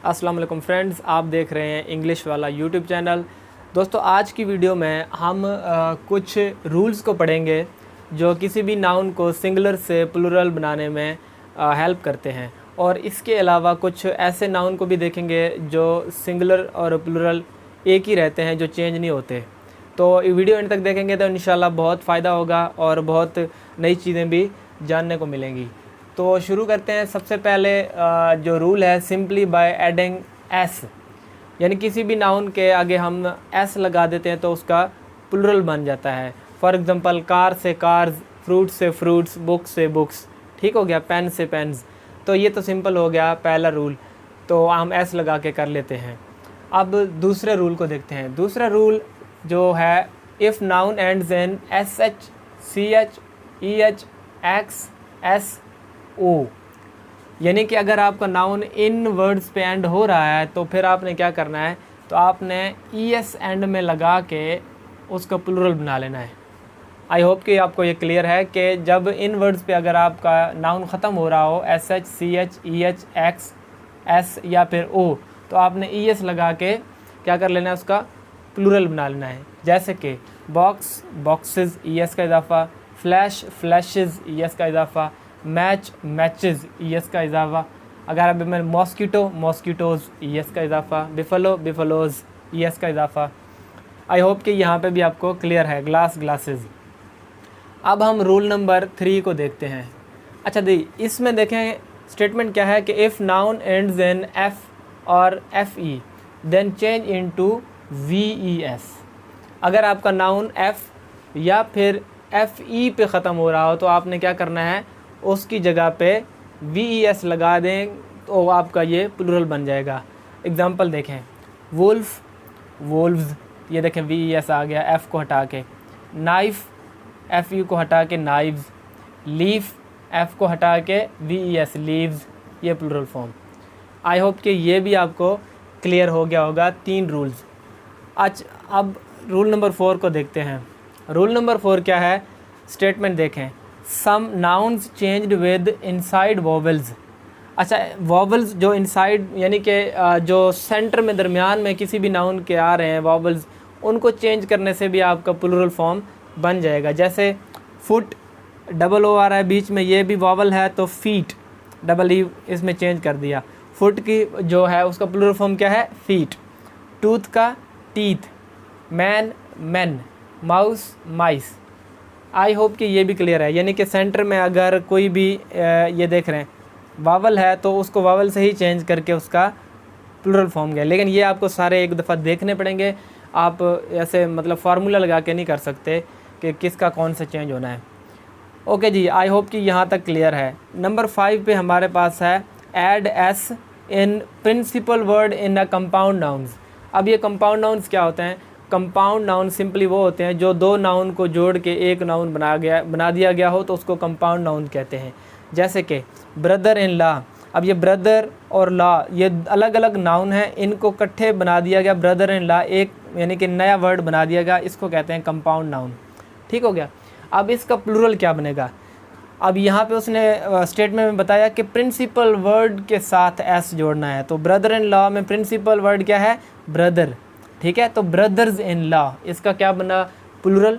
अस्सलाम वालेकुम फ्रेंड्स, आप देख रहे हैं इंग्लिश वाला यूट्यूब चैनल। दोस्तों, आज की वीडियो में हम कुछ रूल्स को पढ़ेंगे जो किसी भी नाउन को सिंगुलर से प्लूरल बनाने में हेल्प करते हैं, और इसके अलावा कुछ ऐसे नाउन को भी देखेंगे जो सिंगुलर और प्लूरल एक ही रहते हैं, जो चेंज नहीं होते। तो वीडियो एंड तक देखेंगे तो इंशाल्लाह बहुत फ़ायदा होगा और बहुत नई चीज़ें भी जानने को मिलेंगी। तो शुरू करते हैं। सबसे पहले जो रूल है, सिंपली बाय एडिंग एस, यानी किसी भी नाउन के आगे हम एस लगा देते हैं तो उसका प्लूरल बन जाता है। फॉर एग्जांपल, कार से कार्स, फ्रूट से फ्रूट्स, बुक्स से बुक्स, ठीक हो गया, पेन से पेन्स। तो ये तो सिंपल हो गया पहला रूल, तो हम एस लगा के कर लेते हैं। अब दूसरे रूल को देखते हैं। दूसरा रूल जो है, if noun ends in S H, C H, E H, X, S, O, यानी कि अगर आपका नाउन इन वर्ड्स पे एंड हो रहा है तो फिर आपने क्या करना है, तो आपने ई एस एंड में लगा के उसका प्लूरल बना लेना है। आई होप कि आपको ये क्लियर है कि जब इन वर्ड्स पे अगर आपका नाउन ख़त्म हो रहा हो, S H, C H, E H, X, S या फिर ओ, तो आपने ई एस लगा के क्या कर लेना है, उसका प्लूरल बना लेना है। जैसे कि बॉक्स, बॉक्सेस, ई एस का इजाफा, फ्लैश, फ्लैशेस, ई एस का इजाफा, मैच, मैचेस, ई एस का इजाफा। अगर अब मैं मॉस्किटो, मॉस्किटोज़, ई एस का इजाफा, बिफलो, बिफलोज़, ई एस का इजाफा। आई होप कि यहाँ पे भी आपको क्लियर है। Glass, glasses. अब हम रूल नंबर 3 को देखते हैं। अच्छा दी, इसमें देखें स्टेटमेंट क्या है कि if noun ends in F और F E then change into V E S. अगर आपका नाउन एफ या फिर एफ ई पे ख़त्म हो रहा हो तो आपने क्या करना है, उसकी जगह पे वी ई एस लगा दें तो आपका ये प्लूरल बन जाएगा। एग्जांपल देखें, वुल्फ, वुल्व्स, ये देखें वी ई एस आ गया एफ़ को हटा के। नाइफ़, एफ यू को हटा के नाइव्स। लीफ, एफ़ को हटा के वी ई एस, लीव्स, ये प्लूरल फॉर्म। आई होप कि ये भी आपको क्लियर हो गया होगा 3 रूल्स। अच्छा, अब रूल नंबर 4 को देखते हैं। रूल नंबर 4 क्या है, स्टेटमेंट देखें, some nouns changed with inside vowels. अच्छा, वॉवल्स जो इनसाइड यानी कि जो सेंटर में, दरमियान में किसी भी नाउन के आ रहे हैं वॉवल्स, उनको चेंज करने से भी आपका प्लूरल फॉर्म बन जाएगा। जैसे फुट, डबल ओ आ रहा है बीच में, ये भी वॉवल है तो फीट, डबल ई इसमें चेंज कर दिया। फुट की जो है उसका प्लूरल फॉर्म क्या है, फीट। टूथ का teeth, man, man, mouse, mice. I hope कि ये भी क्लियर है। यानी कि सेंटर में अगर कोई भी ये देख रहे हैं वावल है तो उसको वावल से ही चेंज करके उसका प्लूरल फॉर्म गया। लेकिन ये आपको सारे एक दफ़ा देखने पड़ेंगे, आप ऐसे मतलब फार्मूला लगा के नहीं कर सकते कि किसका कौन सा चेंज होना है। ओके जी, आई होप कि यहाँ तक क्लियर है। नंबर 5 पे हमारे पास है add S in principle word in a compound nouns. अब ये कंपाउंड नाउन्स क्या होते हैं? कंपाउंड नाउन सिंपली वो होते हैं जो 2 नाउन को जोड़ के एक नाउन बना दिया गया हो तो उसको कंपाउंड नाउन कहते हैं। जैसे कि ब्रदर इन लॉ। अब ये ब्रदर और लॉ ये अलग अलग नाउन हैं, इनको इकट्ठे बना दिया गया ब्रदर इन लॉ, एक यानी कि नया वर्ड बना दिया गया, इसको कहते हैं कंपाउंड नाउन। ठीक हो गया। अब इसका प्लूरल क्या बनेगा? अब यहाँ पे उसने स्टेटमेंट में बताया कि प्रिंसिपल वर्ड के साथ एस जोड़ना है। तो ब्रदर इन लॉ में प्रिंसिपल वर्ड क्या है? ब्रदर। ठीक है, तो ब्रदर्स इन लॉ, इसका क्या बना? Plural,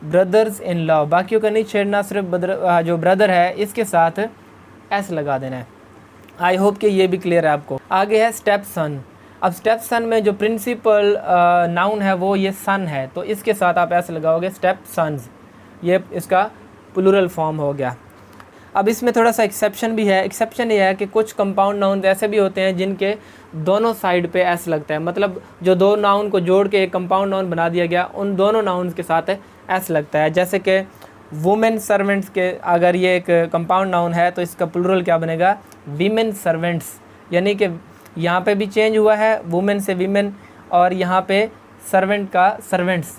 brothers in law. बाकियों का नहीं छेड़ना, सिर्फ जो ब्रदर है इसके साथ एस लगा देना है। आई होप कि ये भी क्लियर है आपको। आगे है स्टेप सन। अब स्टेप सन में जो प्रिंसिपल नाउन है वो ये सन है, तो इसके साथ आप एस लगाओगे, स्टेप सन्स, ये इसका प्लूरल फॉर्म हो गया। अब इसमें थोड़ा सा एक्सेप्शन भी है। एक्सेप्शन ये है कि कुछ कंपाउंड नाउन ऐसे भी होते हैं जिनके दोनों साइड पे एस लगता है, मतलब जो 2 नाउन को जोड़ के एक कंपाउंड नाउन बना दिया गया, उन दोनों नाउन्स के साथ एस लगता है। जैसे कि वुमेन सर्वेंट्स के, अगर ये एक कंपाउंड नाउन है तो इसका प्लूरल क्या बनेगा? Women servants. यानी कि यहाँ पे भी चेंज हुआ है, वुमेन से वीमेन, और यहाँ पे सर्वेंट का सर्वेंट्स,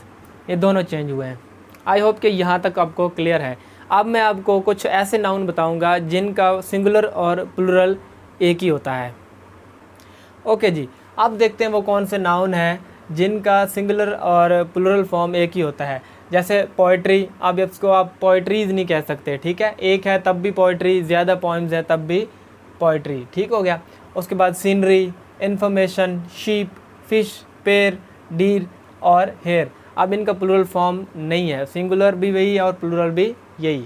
ये दोनों चेंज हुए हैं। आई होप कि यहाँ तक आपको क्लियर है। अब मैं आपको कुछ ऐसे नाउन बताऊंगा जिनका सिंगुलर और प्लूरल एक ही होता है। ओके जी, अब देखते हैं वो कौन से नाउन हैं जिनका सिंगुलर और प्लूरल फॉर्म एक ही होता है। जैसे पोइट्री, अब इसको आप पोइट्रीज़ नहीं कह सकते, ठीक है, एक है तब भी पोइट्री, ज़्यादा पोइम्स है तब भी पोइट्री, ठीक हो गया। उसके बाद सीनरी, इंफॉर्मेशन, शीप, फिश, पेड़, डीर और हेयर। अब इनका प्लूरल फॉर्म नहीं है, सिंगुलर भी वही है और प्लूरल भी यही।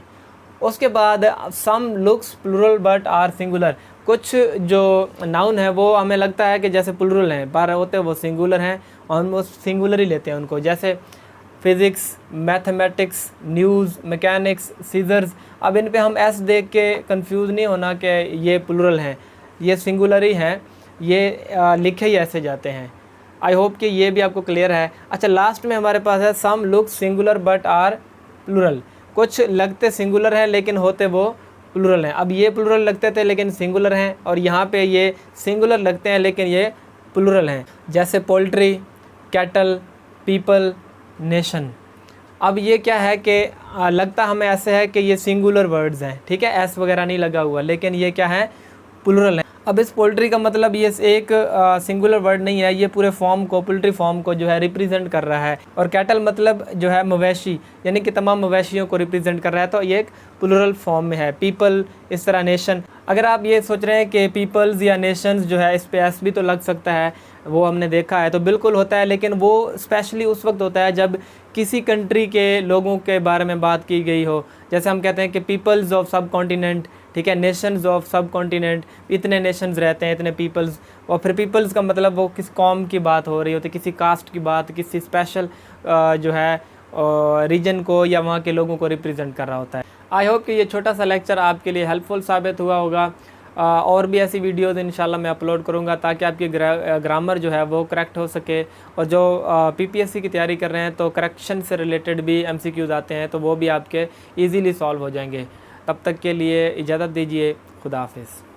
उसके बाद some looks plural but are singular. कुछ जो नाउन है वो हमें लगता है कि जैसे प्लूरल हैं, पर होते वो सिंगुलर हैं और हम वो सिंगुलर ही लेते हैं उनको, जैसे physics, mathematics, news, mechanics, scissors. अब इन पे हम एस देख के कंफ्यूज नहीं होना कि ये प्लूरल हैं, ये सिंगुलर ही हैं, ये लिखे ही ऐसे जाते हैं। आई होप कि ये भी आपको क्लियर है। अच्छा, लास्ट में हमारे पास है some look singular but are plural. कुछ लगते सिंगुलर हैं लेकिन होते वो प्लूरल हैं। अब ये प्लूरल लगते थे लेकिन सिंगुलर हैं, और यहाँ पे ये सिंगुलर लगते हैं लेकिन ये प्लूरल हैं, जैसे पोल्ट्री, कैटल, पीपल, नेशन। अब ये क्या है कि लगता हमें ऐसे है कि ये सिंगुलर वर्ड्स हैं, ठीक है, एस वगैरह नहीं लगा हुआ, लेकिन ये क्या है, प्लूरल है। अब इस पोल्ट्री का मतलब ये एक सिंगुलर वर्ड नहीं है, ये पूरे फॉर्म को, पोल्ट्री फॉर्म को जो है रिप्रेजेंट कर रहा है। और कैटल मतलब जो है मवेशी, यानी कि तमाम मवेशियों को रिप्रेजेंट कर रहा है, तो ये एक प्लूरल फॉर्म में है। पीपल, इस तरह नेशन। अगर आप ये सोच रहे हैं कि पीपल्स या नेशंस जो है इस पे एस भी तो लग सकता है, वो हमने देखा है, तो बिल्कुल होता है, लेकिन वो स्पेशली उस वक्त होता है जब किसी कंट्री के लोगों के बारे में बात की गई हो। जैसे हम कहते हैं कि पीपल्स ऑफ सब कॉन्टिनेंट, ठीक है, नेशंस ऑफ सब कॉन्टिनेंट, इतने नेशंस रहते हैं, इतने पीपल्स। और फिर पीपल्स का मतलब वो किस कौम की बात हो रही होती है, किसी कास्ट की बात, किसी स्पेशल जो है रीजन को या वहाँ के लोगों को रिप्रेजेंट कर रहा होता है। आई होप कि ये छोटा सा लेक्चर आपके लिए हेल्पफुल साबित हुआ होगा। और भी ऐसी वीडियोज़ इंशाल्लाह मैं अपलोड करूँगा ताकि आपकी ग्रामर जो है वो करेक्ट हो सके। और जो पीपीएससी की तैयारी कर रहे हैं तो करेक्शन से रिलेटेड भी एमसीक्यूज़ आते हैं, तो वो भी आपके ईजीली सॉल्व हो जाएंगे। तब तक के लिए इजाज़त दीजिए। खुदा हाफिज़।